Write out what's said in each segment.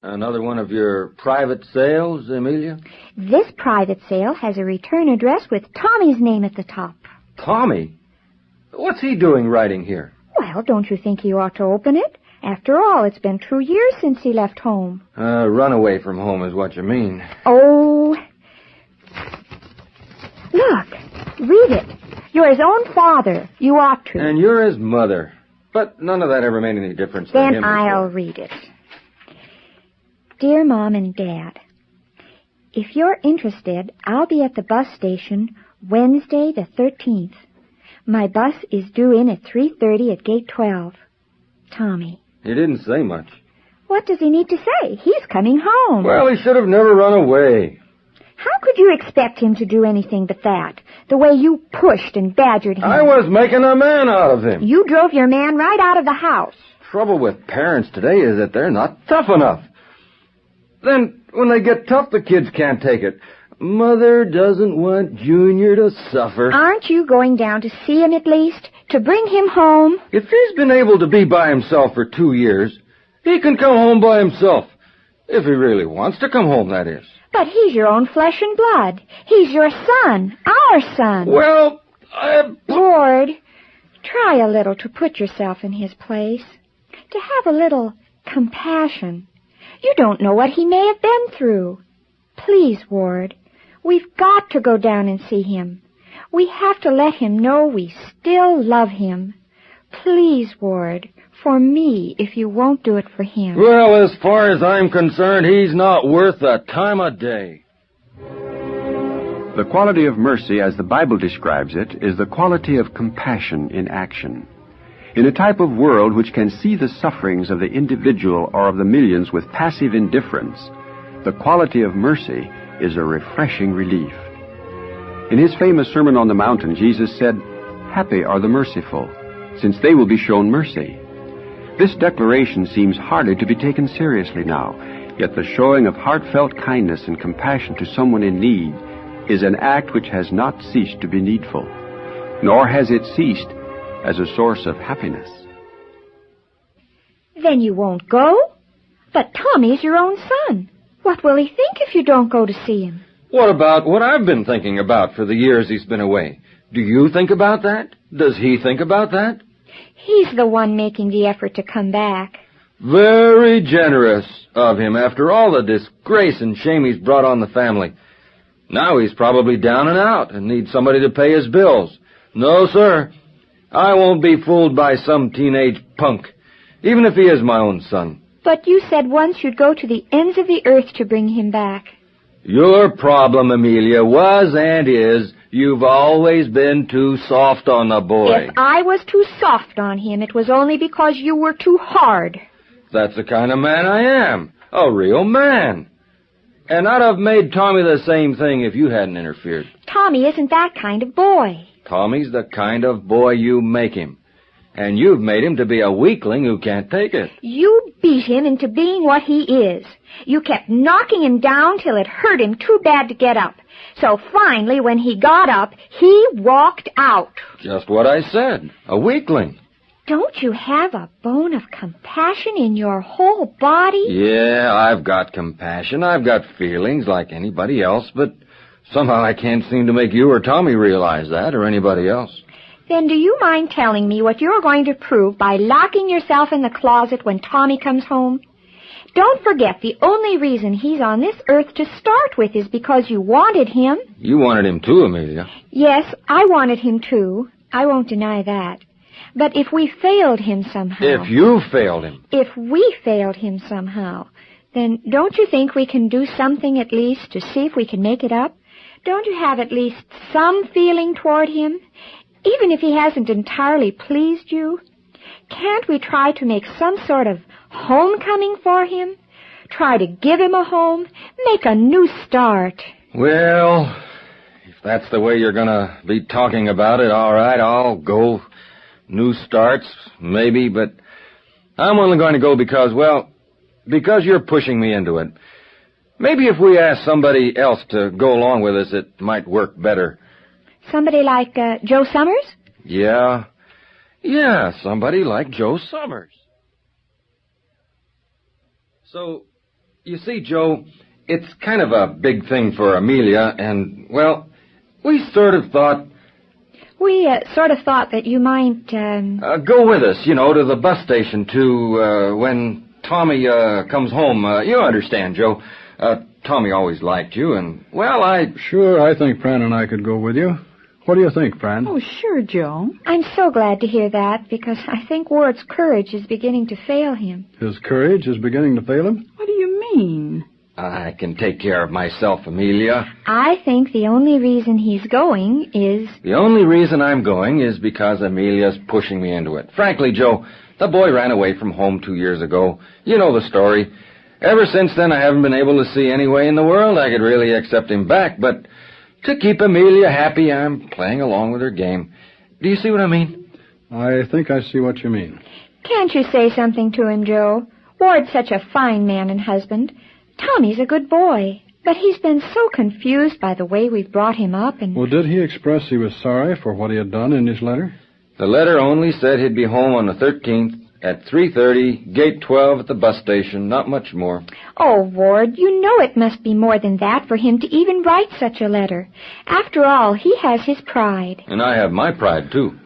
Another one of your private sales, Amelia? This private sale has a return address with Tommy's name at the top. Tommy? What's he doing writing here? Well, don't you think he ought to open it? After all, it's been 2 years since he left home. Run away from home is what you mean. Oh. Look, read it. You're his own father. You ought to. And you're his mother. But none of that ever made any difference to him. Then I'll read it. Dear Mom and Dad, if you're interested, I'll be at the bus station Wednesday the 13th. My bus is due in at 3:30 at gate 12. Tommy. He didn't say much. What does he need to say? He's coming home. Well, he should have never run away. How could you expect him to do anything but that? The way you pushed and badgered him. I was making a man out of him. You drove your man right out of the house. Trouble with parents today is that they're not tough enough. Then, when they get tough, the kids can't take it. Mother doesn't want Junior to suffer. Aren't you going down to see him at least? To bring him home? If he's been able to be by himself for 2 years, he can come home by himself. If he really wants to come home, that is. But he's your own flesh and blood. He's your son. Our son. Well, Lord, try a little to put yourself in his place. To have a little compassion. You don't know what he may have been through. Please, Ward, we've got to go down and see him. We have to let him know we still love him. Please, Ward, for me, if you won't do it for him. Well, as far as I'm concerned, he's not worth the time of day. The quality of mercy, as the Bible describes it, is the quality of compassion in action. In a type of world which can see the sufferings of the individual or of the millions with passive indifference, the quality of mercy is a refreshing relief. In his famous Sermon on the Mount, Jesus said, "Happy are the merciful, since they will be shown mercy." This declaration seems hardly to be taken seriously now, yet the showing of heartfelt kindness and compassion to someone in need is an act which has not ceased to be needful, nor has it ceased as a source of happiness. Then you won't go? But Tommy's your own son. What will he think if you don't go to see him? What about what I've been thinking about for the years he's been away? Do you think about that? Does he think about that? He's the one making the effort to come back. Very generous of him after all the disgrace and shame he's brought on the family. Now he's probably down and out and needs somebody to pay his bills. No, sir. I won't be fooled by some teenage punk, even if he is my own son. But you said once you'd go to the ends of the earth to bring him back. Your problem, Amelia, was and is you've always been too soft on the boy. If I was too soft on him, it was only because you were too hard. That's the kind of man I am, a real man. And I'd have made Tommy the same thing if you hadn't interfered. Tommy isn't that kind of boy. Tommy's the kind of boy you make him. And you've made him to be a weakling who can't take it. You beat him into being what he is. You kept knocking him down till it hurt him too bad to get up. So finally, when he got up, he walked out. Just what I said, a weakling. Don't you have a bone of compassion in your whole body? Yeah, I've got compassion. I've got feelings like anybody else, but somehow I can't seem to make you or Tommy realize that, or anybody else. Then do you mind telling me what you're going to prove by locking yourself in the closet when Tommy comes home? Don't forget, the only reason he's on this earth to start with is because you wanted him. You wanted him too, Amelia. Yes, I wanted him too. I won't deny that. But if we failed him somehow... If you failed him. If we failed him somehow, then don't you think we can do something at least to see if we can make it up? Don't you have at least some feeling toward him? Even if he hasn't entirely pleased you? Can't we try to make some sort of homecoming for him? Try to give him a home? Make a new start? Well, if that's the way you're going to be talking about it, all right, I'll go. New starts, maybe, but I'm only going to go because you're pushing me into it. Maybe if we ask somebody else to go along with us, it might work better. Somebody like Joe Summers? Yeah, somebody like Joe Summers. So, You see, Joe, it's kind of a big thing for Amelia, and, well, we sort of thought... We sort of thought that you might, go with us, to the bus station when Tommy comes home. You understand, Joe. Tommy always liked you, and, well, Sure, I think Fran and I could go with you. What do you think, Fran? Oh, sure, Joe. I'm so glad to hear that, because I think Ward's courage is beginning to fail him. His courage is beginning to fail him? What do you mean? I can take care of myself, Amelia. I think the only reason he's going is... The only reason I'm going is because Amelia's pushing me into it. Frankly, Joe, the boy ran away from home 2 years ago. You know the story. Ever since then, I haven't been able to see any way in the world I could really accept him back, but to keep Amelia happy, I'm playing along with her game. Do you see what I mean? I think I see what you mean. Can't you say something to him, Joe? Ward's such a fine man and husband. Tommy's a good boy, but he's been so confused by the way we've brought him up and... Well, did he express he was sorry for what he had done in his letter? The letter only said he'd be home on the 13th at 3:30, gate 12 at the bus station, not much more. Oh, Ward, you know it must be more than that for him to even write such a letter. After all, he has his pride. And I have my pride, too.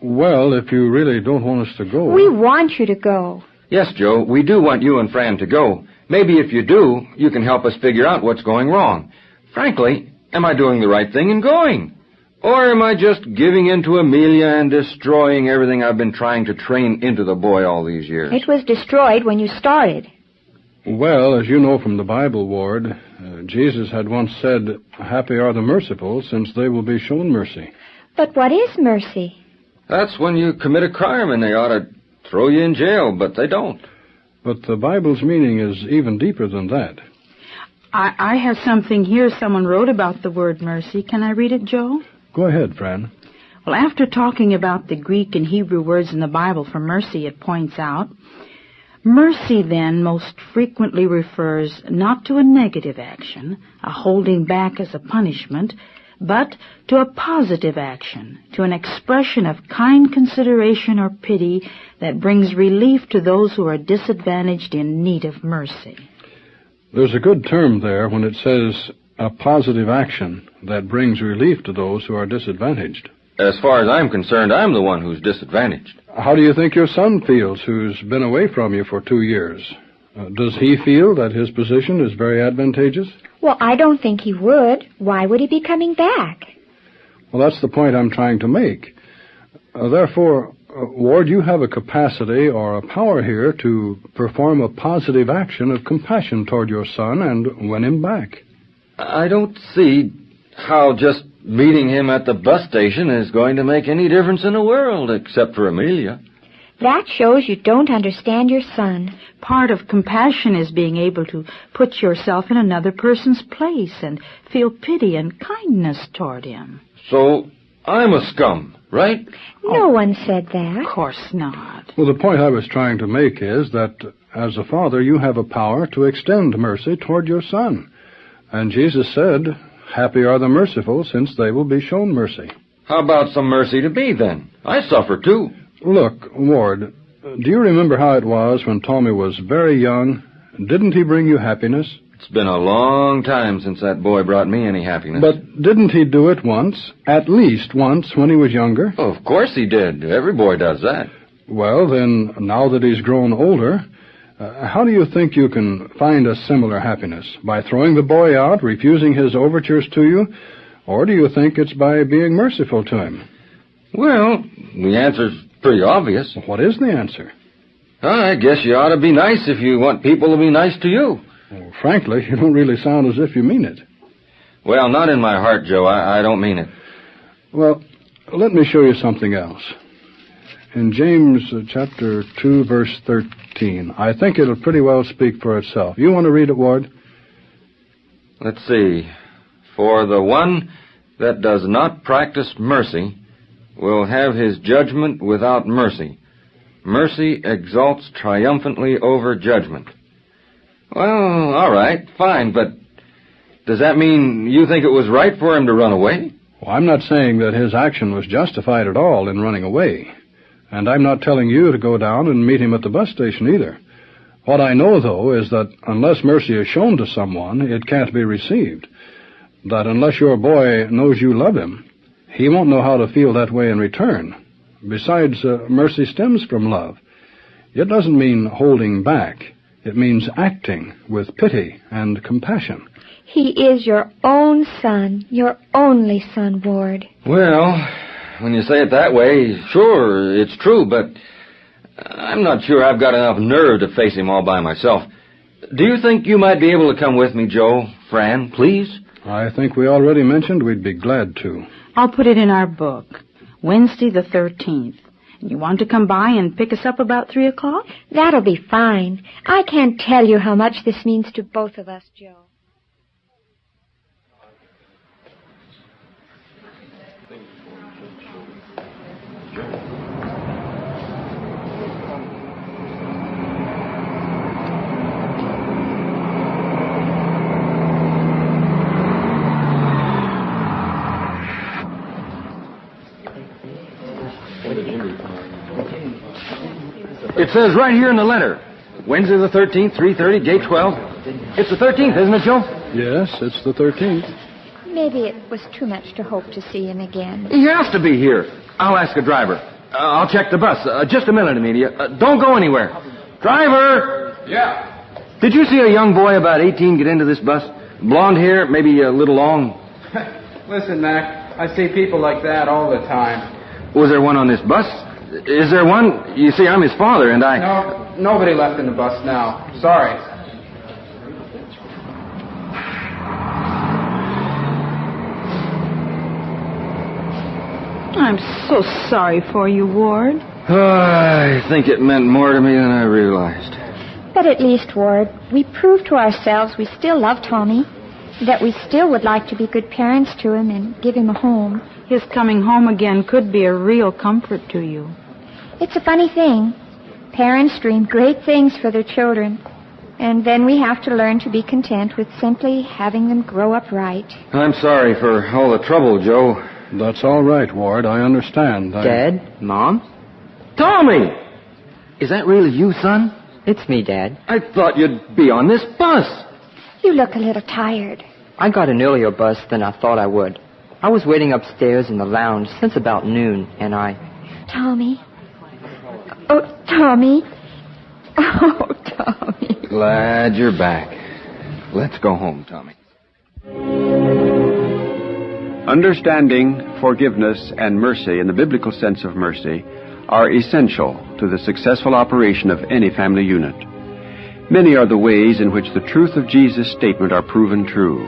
Well, if you really don't want us to go... We want you to go. Yes, Joe, we do want you and Fran to go. Maybe if you do, you can help us figure out what's going wrong. Frankly, am I doing the right thing in going? Or am I just giving in to Amelia and destroying everything I've been trying to train into the boy all these years? It was destroyed when you started. Well, as you know from the Bible, Ward, Jesus had once said, "Happy are the merciful, since they will be shown mercy." But what is mercy? That's when you commit a crime and they ought to throw you in jail, but they don't. But the Bible's meaning is even deeper than that. I have something here someone wrote about the word mercy. Can I read it, Joe? Go ahead, Fran. Well, after talking about the Greek and Hebrew words in the Bible for mercy, it points out, mercy then most frequently refers not to a negative action, a holding back as a punishment, but to a positive action, to an expression of kind consideration or pity that brings relief to those who are disadvantaged in need of mercy. There's a good term there when it says a positive action that brings relief to those who are disadvantaged. As far as I'm concerned, I'm the one who's disadvantaged. How do you think your son feels, who's been away from you for 2 years? Does he feel that his position is very advantageous? Well, I don't think he would. Why would he be coming back? Well, that's the point I'm trying to make. Therefore, Ward, you have a capacity or a power here to perform a positive action of compassion toward your son and win him back. I don't see how just meeting him at the bus station is going to make any difference in the world, except for Amelia. That shows you don't understand your son. Part of compassion is being able to put yourself in another person's place and feel pity and kindness toward him. So, I'm a scum, right? No one said that. Of course not. Well, the point I was trying to make is that, as a father, you have a power to extend mercy toward your son. And Jesus said, "Happy are the merciful, since they will be shown mercy." How about some mercy to me, then? I suffer, too. Look, Ward, do you remember how it was when Tommy was very young? Didn't he bring you happiness? It's been a long time since that boy brought me any happiness. But didn't he do it once, at least once, when he was younger? Oh, of course he did. Every boy does that. Well, then, now that he's grown older, how do you think you can find a similar happiness? By throwing the boy out, refusing his overtures to you? Or do you think it's by being merciful to him? Well, the answer's pretty obvious. What is the answer? I guess you ought to be nice if you want people to be nice to you. Well, frankly, you don't really sound as if you mean it. Well, not in my heart, Joe. I don't mean it. Well, let me show you something else. In James chapter 2, verse 13, I think it'll pretty well speak for itself. You want to read it, Ward? Let's see. For the one that does not practice mercy will have his judgment without mercy. Mercy exalts triumphantly over judgment. Well, all right, fine, but does that mean you think it was right for him to run away? Well, I'm not saying that his action was justified at all in running away. And I'm not telling you to go down and meet him at the bus station either. What I know, though, is that unless mercy is shown to someone, it can't be received. That unless your boy knows you love him, he won't know how to feel that way in return. Besides, mercy stems from love. It doesn't mean holding back. It means acting with pity and compassion. He is your own son, your only son, Ward. Well, when you say it that way, sure, it's true, but I'm not sure I've got enough nerve to face him all by myself. Do you think you might be able to come with me, Joe? Fran, please? I think we already mentioned we'd be glad to. I'll put it in our book. Wednesday the 13th. You want to come by and pick us up about 3 o'clock? That'll be fine. I can't tell you how much this means to both of us, Joe. It says right here in the letter, Wednesday the 13th, 3:30, gate 12. It's the 13th, isn't it, Joe? Yes, it's the 13th. Maybe it was too much to hope to see him again. He has to be here. I'll ask a driver. I'll check the bus. Just a minute, Amelia. Don't go anywhere. Driver! Yeah. Did you see a young boy about 18 get into this bus? Blonde hair, maybe a little long. Listen, Mac, I see people like that all the time. Was there one on this bus? Is there one? You see, I'm his father, and I... No, nobody left in the bus now. Sorry. I'm so sorry for you, Ward. I think it meant more to me than I realized. But at least, Ward, we proved to ourselves we still love Tommy, that we still would like to be good parents to him and give him a home. His coming home again could be a real comfort to you. It's a funny thing. Parents dream great things for their children, and then we have to learn to be content with simply having them grow up right. I'm sorry for all the trouble, Joe. That's all right, Ward. I understand. Dad? Mom? Tommy! Is that really you, son? It's me, Dad. I thought you'd be on this bus. You look a little tired. I got an earlier bus than I thought I would. I was waiting upstairs in the lounge since about noon, and Tommy. Oh, Tommy. Oh, Tommy. Glad you're back. Let's go home, Tommy. Understanding, forgiveness, and mercy in the biblical sense of mercy are essential to the successful operation of any family unit. Many are the ways in which the truth of Jesus' statement are proven true.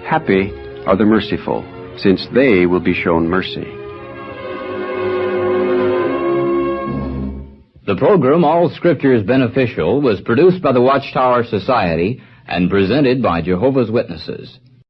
Happy are the merciful, since they will be shown mercy. The program, All Scripture is Beneficial, was produced by the Watchtower Society and presented by Jehovah's Witnesses.